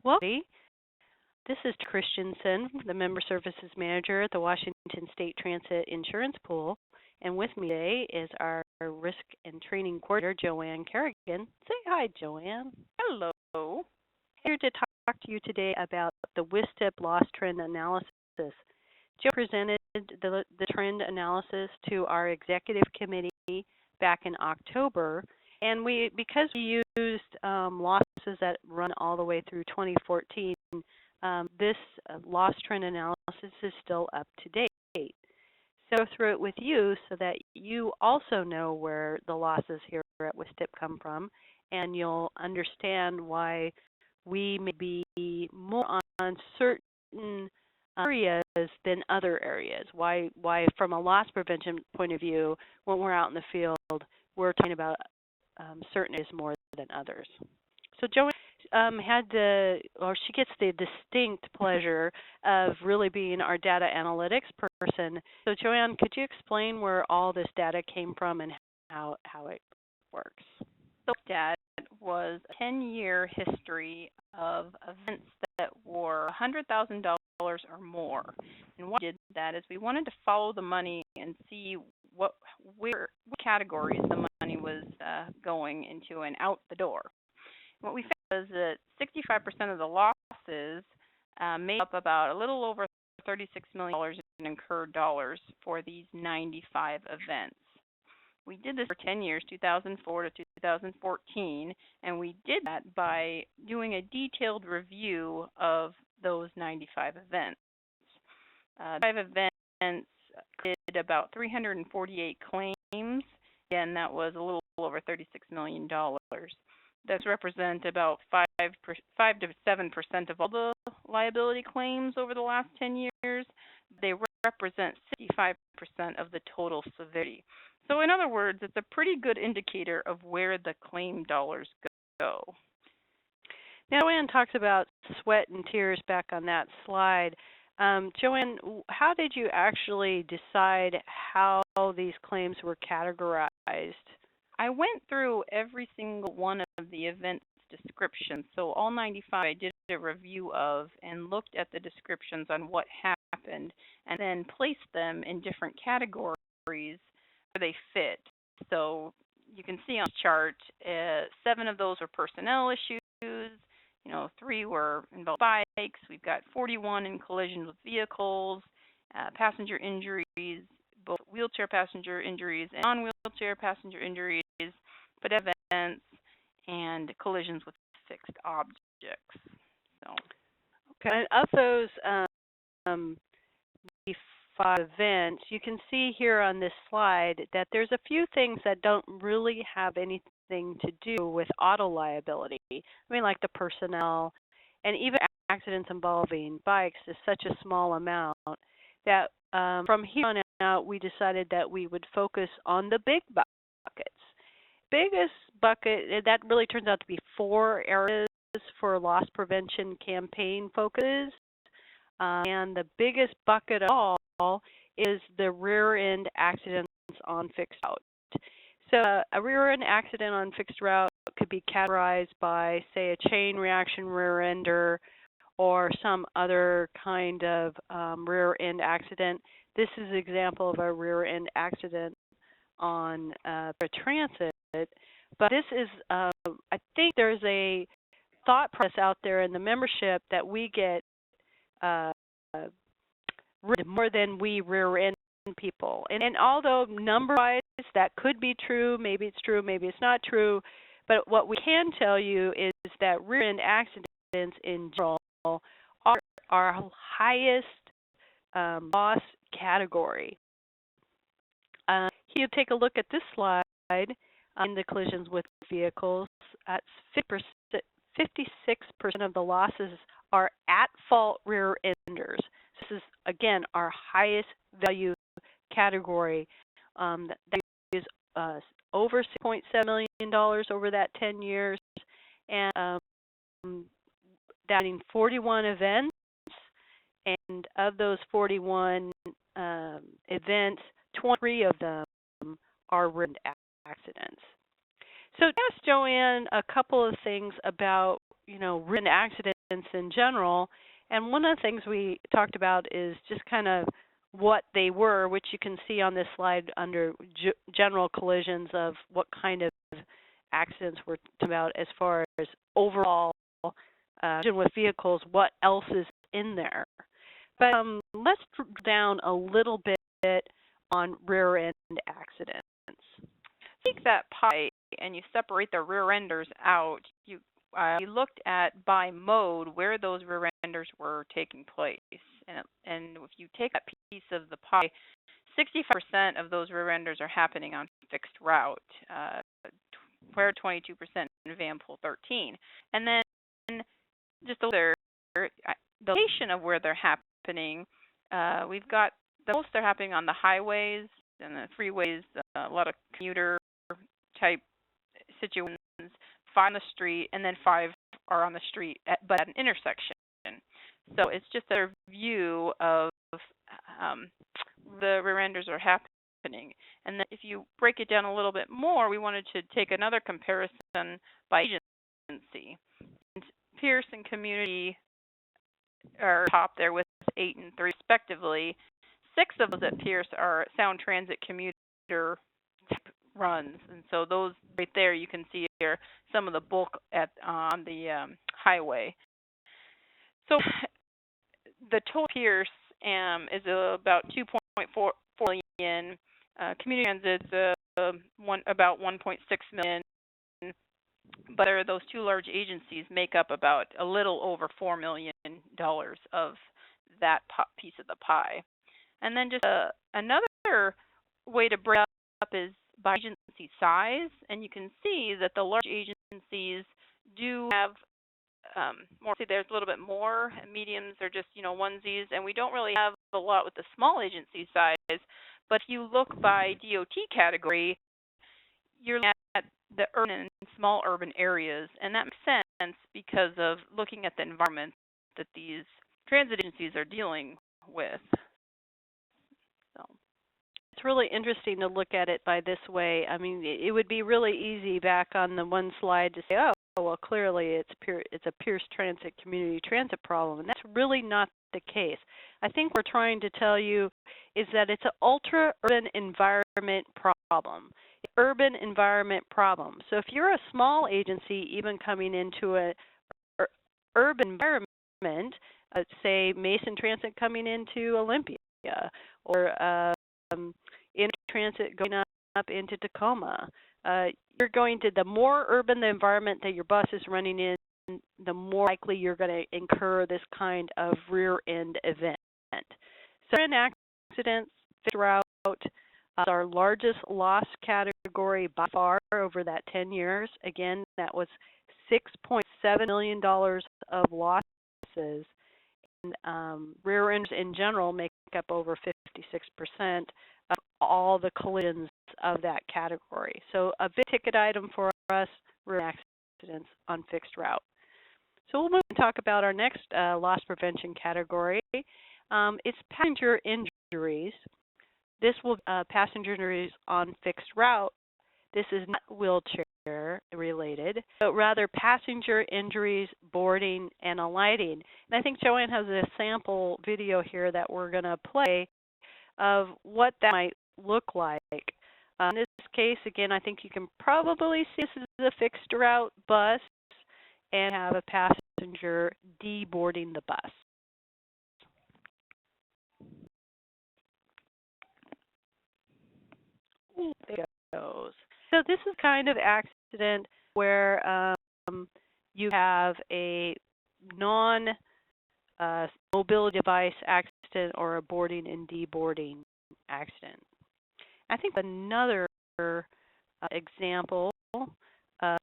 Well, this is Christianson, the Member Services Manager at the Washington State Transit Insurance Pool. And with me today is our Risk and Training Coordinator, Joanne Kerrigan. Say hi, Joanne. Hello. Here to talk to you today about the WSTIP loss trend analysis. Joe presented the trend analysis to our executive committee back in October, and because we used losses that run all the way through 2014, this loss trend analysis is still up to date. So I'll go through it with you so that you also know where the losses here at WSTIP come from, and you'll understand why we may be more on certain areas than other areas. Why from a loss prevention point of view, when we're out in the field, we're talking about certain areas more than others. So Joanne she gets the distinct pleasure of really being our data analytics person. So Joanne, could you explain where all this data came from and how it works? So that was a 10-year history of events that were $100,000 or more. And why we did that is we wanted to follow the money and see what categories the money was going into and out the door. What we found was that 65% of the losses made up about a little over $36 million in incurred dollars for these 95 events. We did this for 10 years, 2004 to 2014, and we did that by doing a detailed review of those 95 events. 5 events did about 348 claims. Again, that was a little over $36 million. That represent about 5 to 7% of all the liability claims over the last 10 years. They represent 65% of the total severity. So in other words, it's a pretty good indicator of where the claim dollars go. Now, Joanne talks about sweat and tears back on that slide. Joanne, how did you actually decide how these claims were categorized? I went through every single one of the events descriptions. So all 95 I did a review of and looked at the descriptions on what happened and then placed them in different categories where they fit. So you can see on the chart, 7 of those were personnel issues. 3 were involved bikes. We've got 41 in collisions with vehicles, passenger injuries, both wheelchair passenger injuries and non-wheelchair passenger injuries, pedestrian events, and collisions with fixed objects. So, okay. And of those 5 events, you can see here on this slide that there's a few things that don't really have anything to do with auto liability. I mean, like the personnel, and even accidents involving bikes is such a small amount that from here on out, we decided that we would focus on the big buckets. Biggest bucket, that really turns out to be 4 areas for loss prevention campaign focus. And the biggest bucket of all is the rear end accidents on fixed route. So a rear end accident on fixed route could be categorized by, say, a chain reaction rear ender or some other kind of rear end accident. This is an example of a rear end accident on a transit. But this is, I think there's a thought process out there in the membership that we get more than we rear end people. And although number-wise that could be true, maybe it's not true, but what we can tell you is that rear end accidents in general are our highest loss category. Here you take a look at this slide in the collisions with vehicles. That's 56% of the losses are at-fault rear enders. This is, again, our highest value category. That is over $6.7 million over that 10 years, and that in 41 events, and of those 41 events, 23 of them are rear end accidents. So ask Joanne a couple of things about, rear end accidents in general. And one of the things we talked about is just kind of what they were, which you can see on this slide under general collisions of what kind of accidents we're talking about as far as overall collision with vehicles, what else is in there. But let's drill down a little bit on rear end accidents. Take that pie and you separate the rear enders out. You looked at by mode where those rear enders were taking place. And if you take that piece of the pie, 65% of those rear enders are happening on fixed route, where 22% in van pool 13. And then just the location of where they're happening, we've got the most are happening on the highways and the freeways, a lot of commuter type situations, 5 on the street, and then 5 are on the street, but at an intersection. So it's just a view of the rear enders are happening. And then if you break it down a little bit more, we wanted to take another comparison by agency. And Pierce and Community are top there with 8 and 3 respectively. 6 of those at Pierce are Sound Transit commuter runs, and so those right there you can see here some of the bulk on the highway. So the total Pierce is about 2.4 million. Community Transit's about 1.6 million. But those 2 large agencies make up about a little over $4 million of that piece of the pie. And then just another way to break up is by agency size, and you can see that the large agencies do have more. See, there's a little bit more. Mediums are just onesies, and we don't really have a lot with the small agency size. But if you look by DOT category, you're looking at the urban and small urban areas, and that makes sense because of looking at the environment that these transit agencies are dealing with. So it's really interesting to look at it by this way. I mean, it would be really easy back on the one slide to say, oh, well, clearly it's a Pierce Transit community transit problem, and that's really not the case. I think we're trying to tell you is that it's an ultra-urban environment problem. Urban environment problem. So if you're a small agency, even coming into an urban environment, say Mason Transit coming into Olympia, or Transit going up into Tacoma, you're going to, the more urban the environment that your bus is running in, the more likely you're going to incur this kind of rear end event. So rear end accidents, fixed route, our largest loss category by far over that 10 years. Again, that was $6.7 million of losses. And rear ends in general make up over 56% of all the collisions of that category. So a big ticket item for us, rear end accidents on fixed route. So we'll move and talk about our next loss prevention category. It's passenger injuries. This will passenger injuries on fixed route. This is not wheelchair related, but rather passenger injuries, boarding, and alighting. And I think Joanne has a sample video here that we're going to play of what that might look like. In this case, again, I think you can probably see this is a fixed route bus and have a passenger deboarding the bus. There it goes. So this is kind of accident where you have a non-mobility device accident or a boarding and deboarding accident. I think another example of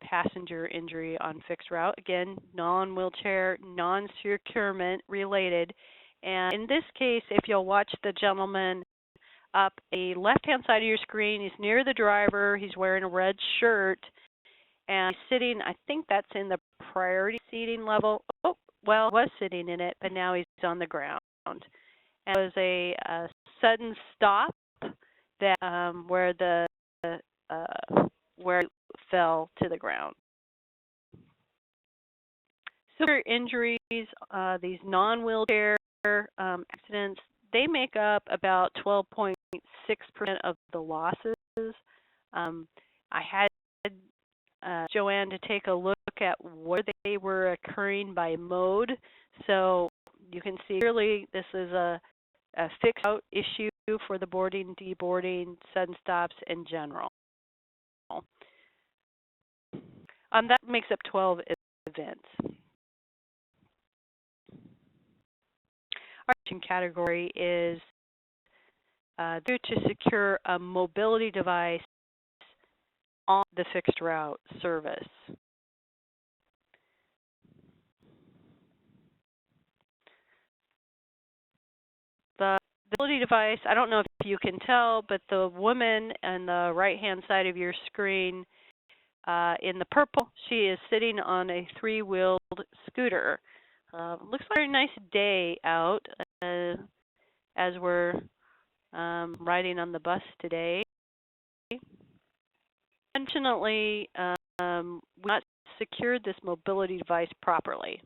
passenger injury on fixed route, again, non-wheelchair, non-securement related. And in this case, if you'll watch the gentleman up a left-hand side of your screen, he's near the driver, he's wearing a red shirt, and he's sitting, I think that's in the priority seating level. Oh, well, he was sitting in it, but now he's on the ground. And it was a sudden stop that where it fell to the ground. So injuries, these non-wheelchair accidents, they make up about 12.6% of the losses. I had Joanne to take a look at where they were occurring by mode. So you can see clearly this is a fixed route issue for the boarding, deboarding, sudden stops, in general. That makes up 12 events. Our second category is due to secure a mobility device on the fixed route service. The mobility device, I don't know if you can tell, but the woman on the right-hand side of your screen in the purple, she is sitting on a three-wheeled scooter. Looks like a very nice day out as we're riding on the bus today. Unfortunately, we not secured this mobility device properly.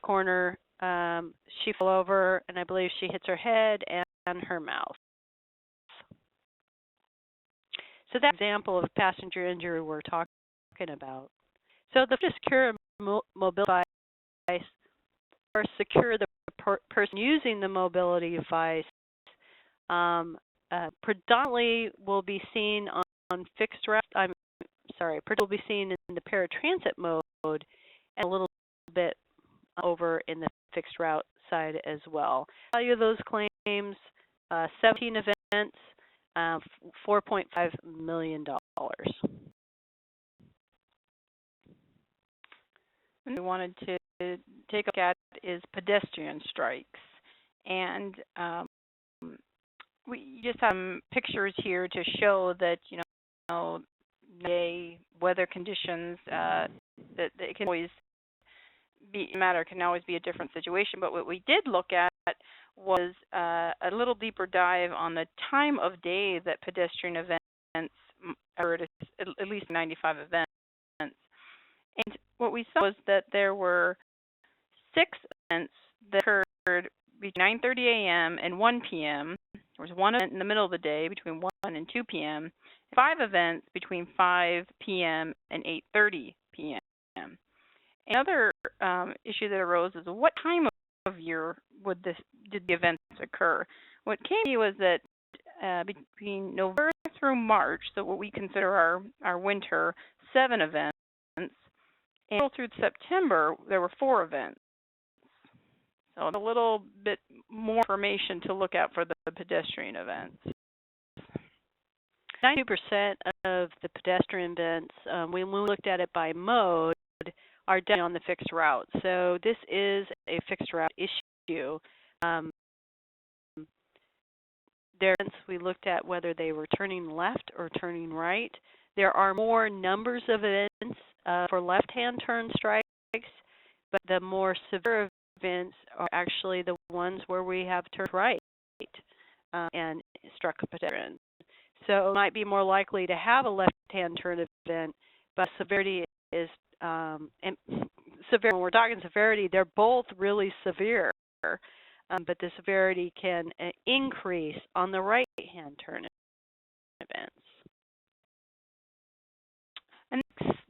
Corner, she fell over, and I believe she hits her head and her mouth. So that's an example of a passenger injury we're talking about. So the secure mobility device or secure the person using the mobility device predominantly will be seen on fixed route. Will be seen in the paratransit mode and a little bit over in the fixed route side as well. Value of those claims: 17 events, $4.5 million. What we wanted to take a look at is pedestrian strikes, and we just have some pictures here to show that weather conditions that it can always be can always be a different situation. But what we did look at was a little deeper dive on the time of day that pedestrian events occurred, at least 95 events. And what we saw was that there were 6 events that occurred between 9:30 a.m. and 1 p.m. There was one event in the middle of the day between 1 and 2 p.m. 5 events between 5 p.m. and 8:30 p.m. Another issue that arose is what time of year did the events occur? What came to me was that between November through March, so what we consider our winter, 7 events. And through September, there were 4 events. So a little bit more information to look at for the pedestrian events. 92% of the pedestrian events, when we looked at it by mode, are done on the fixed route. So this is a fixed route issue. We looked at whether they were turning left or turning right. There are more numbers of events for left-hand turn strikes, but the more severe events are actually the ones where we have turned right and struck a pedestrian. So it might be more likely to have a left-hand turn event, but severity is, and severe, when we're talking severity, they're both really severe, but the severity can increase on the right-hand turn events. And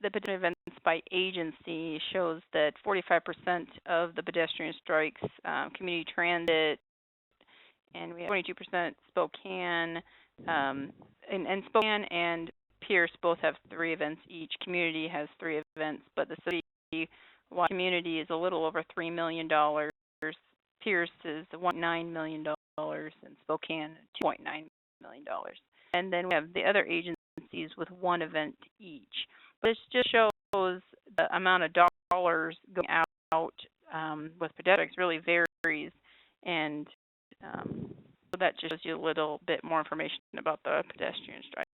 the pedestrian events by agency shows that 45% of the pedestrian strikes, community transit, and we have 22% Spokane, and Spokane and Pierce both have 3 events each. Community has 3 events, but the city-wide community is a little over $3 million. Pierce is $1.9 million, and Spokane $2.9 million. And then we have the other agencies with 1 event each. But this just shows the amount of dollars going out with pedestrians really varies, and so that just gives you a little bit more information about the pedestrian strikes.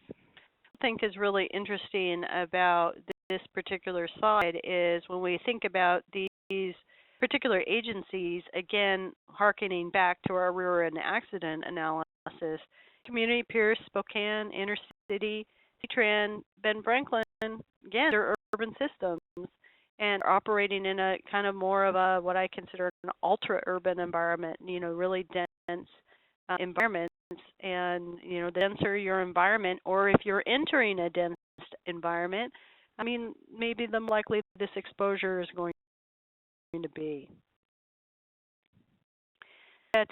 I think is really interesting about this particular slide is when we think about these particular agencies, again, hearkening back to our rear end accident analysis, community, Pierce, Spokane, inner city, Tran, Ben Franklin, again, they're urban systems and are operating in a kind of more of a what I consider an ultra-urban environment, really dense environments. And, the denser your environment, or if you're entering a dense environment, maybe the more likely this exposure is going to be. At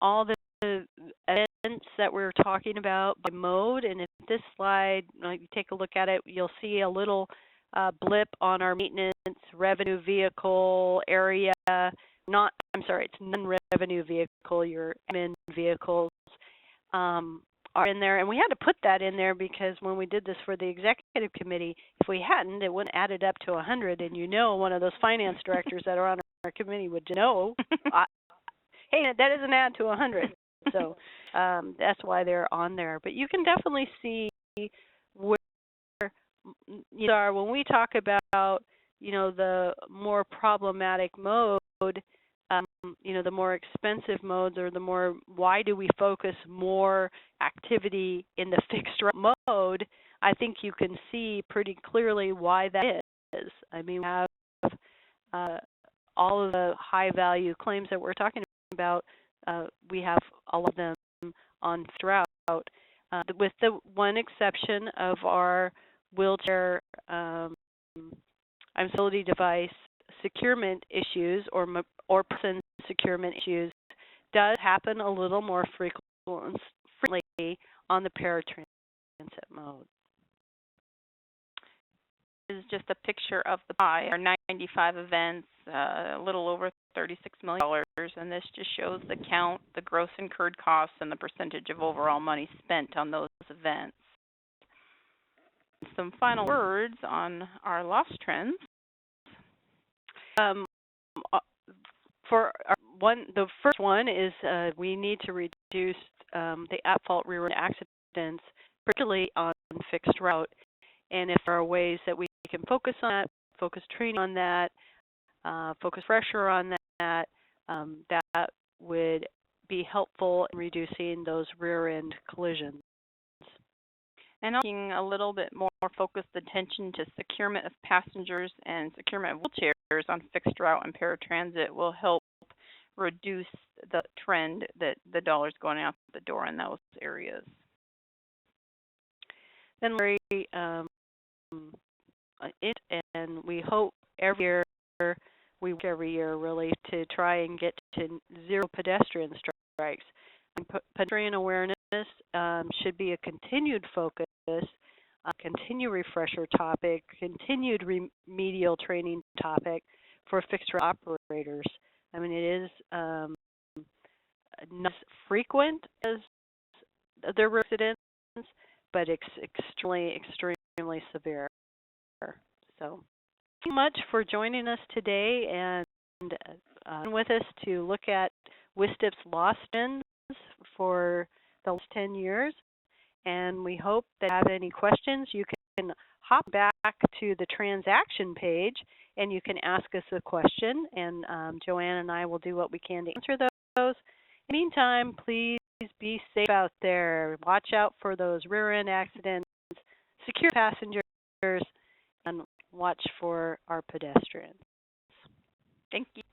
all the events that we're talking about by mode, and if this slide, you take a look at it, you'll see a little blip on our maintenance revenue vehicle area. It's non-revenue vehicle, your admin vehicles are in there. And we had to put that in there because when we did this for the executive committee, if we hadn't, it wouldn't added up to 100. And one of those finance directors that are on our committee would know, hey, that doesn't add to 100. So that's why they're on there. But you can definitely see where you are when we talk about, the more problematic mode, the more expensive modes, or why do we focus more activity in the fixed route mode? I think you can see pretty clearly why that is. We have all of the high value claims that we're talking about. We have all of them on fixed route, with the one exception of our wheelchair mobility device securement issues or person securement issues does happen a little more frequently on the paratransit mode. This is just a picture of the pie. Our 95 events, a little over $36 million, and this just shows the count, the gross incurred costs, and the percentage of overall money spent on those events. Some final words on our loss trends. The first one is we need to reduce the at-fault rear-end accidents, particularly on fixed route. And if there are ways that we can focus on that, focus training on that, focus pressure on that, that would be helpful in reducing those rear-end collisions. And taking a little bit more focused attention to securement of passengers and securement of wheelchairs on fixed route and paratransit will help reduce the trend that the dollars going out the door in those areas. Then and we hope every year really to try and get to zero pedestrian strikes. Pedestrian awareness should be a continued focus, a continued refresher topic, continued remedial training topic for fixed route operators. It is not as frequent as other accidents, but it's extremely severe. So, thank you much for joining us today and with us to look at WSTIP's loss trends for the last 10 years. And we hope that if you have any questions, you can hop back to the transaction page and you can ask us a question. And Joanne and I will do what we can to answer those. In the meantime, please be safe out there. Watch out for those rear-end accidents, secure passengers, and watch for our pedestrians. Thank you.